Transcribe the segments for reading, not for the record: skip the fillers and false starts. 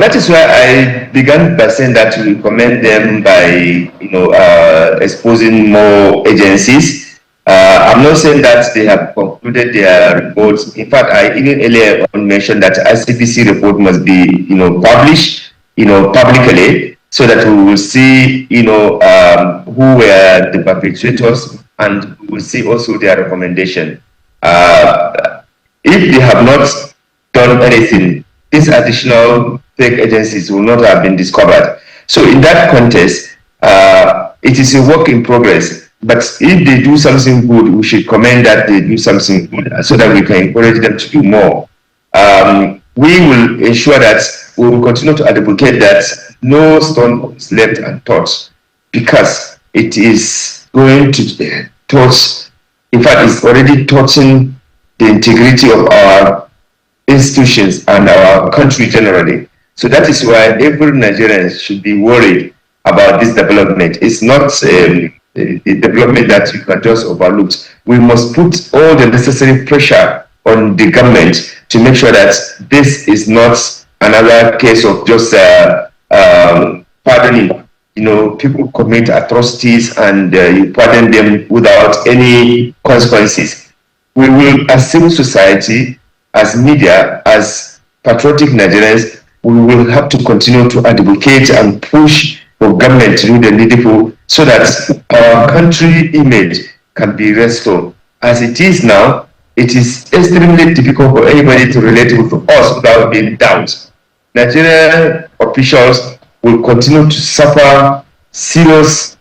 that is why I began by saying that we recommend them by, exposing more agencies. I'm not saying that they have concluded their reports. In fact, I even earlier on mentioned that ICPC report must be, published, publicly, so that we will see, who were the perpetrators, and we will see also their recommendation. If they have not done anything, these additional fake agencies will not have been discovered. So in that context, it is a work in progress. But if they do something good, we should commend that they do something good so that we can encourage them to do more. We will ensure that we will continue to advocate that no stone is left untouched, because it is going to touch, in fact, it's already touching the integrity of our institutions and our country generally. So that is why every Nigerian should be worried about this development. It's not a development that you can just overlook. We must put all the necessary pressure on the government to make sure that this is not another case of just pardoning. People commit atrocities and you pardon them without any consequences. We will, as civil society, as media, as patriotic Nigerians, we will have to continue to advocate and push for government to do the needful so that our country image can be restored. As it is now, it is extremely difficult for anybody to relate with us without being doubt. Nigerian officials will continue to suffer serious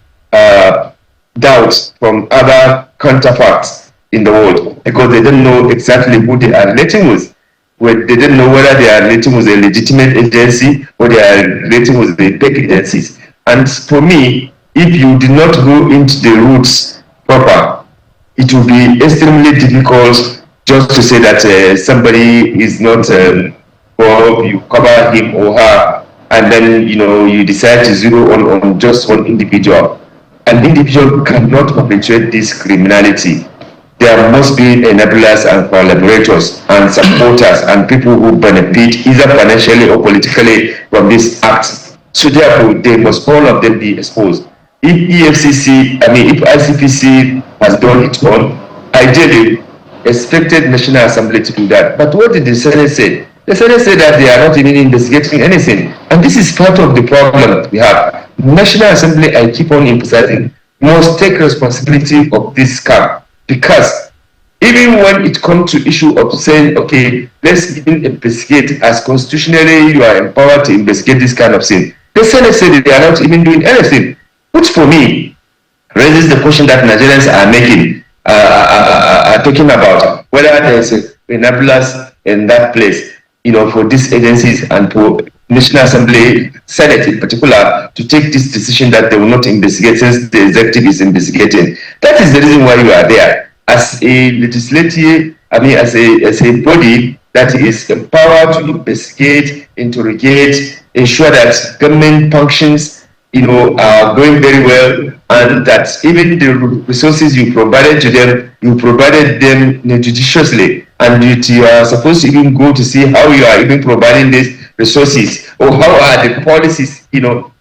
doubts from other counterparts in the world because they don't know exactly who they are relating with. They don't know whether they are relating with a legitimate agency or they are relating with the fake agencies. And for me, if you did not go into the roots proper, it will be extremely difficult just to say that somebody is not, or you cover him or her, and then you decide to zero on just one individual. An individual cannot perpetuate this criminality. There must be enablers and collaborators and supporters and people who benefit either financially or politically from this act. So therefore, they must all of them be exposed. If if ICPC has done its own, ideally expected National Assembly to do that. But what did the Senate say? The Senate said that they are not even investigating anything. And this is part of the problem we have. National Assembly, I keep on emphasizing, must take responsibility of this scam. Because even when it comes to issue of saying, okay, let's even investigate, as constitutionally you are empowered to investigate this kind of thing, the Senate said that they are not even doing anything, which for me raises the question that Nigerians are making, are talking about, whether there is enablers in that place, for these agencies and for National Assembly, Senate in particular, to take this decision that they will not investigate since the executive is investigating. That is the reason why you are there. As a legislative, as a body that is empowered to investigate, interrogate, ensure that government functions, are going very well, and that even the resources you provided to them, you provided them judiciously, and you are supposed to even go to see how you are even providing these resources or how are the policies,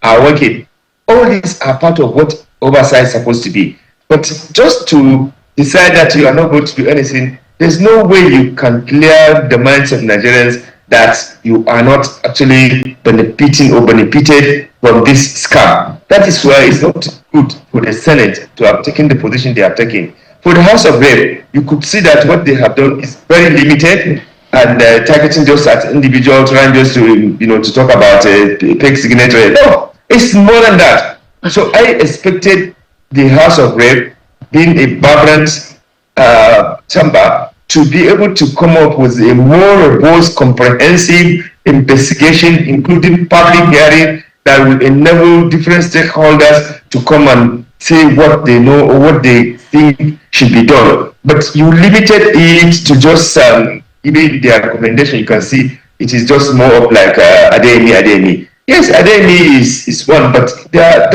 are working. All these are part of what oversight is supposed to be. But just to decide that you are not going to do anything, there's no way you can clear the minds of Nigerians that you are not actually benefiting or benefited from this scam. That is why it's not good for the Senate to have taken the position they have taken. For the House of Rep, you could see that what they have done is very limited and targeting just at individuals, trying just to talk about fake signatory. No, it's more than that. So I expected the House of Rep, being a vibrant chamber, to be able to come up with a more robust, comprehensive investigation, including public hearing, that will enable different stakeholders to come and say what they know or what they think should be done. But you limited it to just even their recommendation. You can see it is just more of like Adeyemi. Yes, Adeyemi is one, but there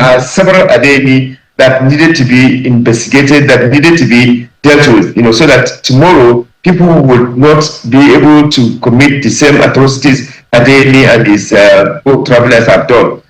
are several Adeyemi that needed to be investigated, that needed to be dealt with, so that tomorrow people would not be able to commit the same atrocities Adeni and his book travelers have done.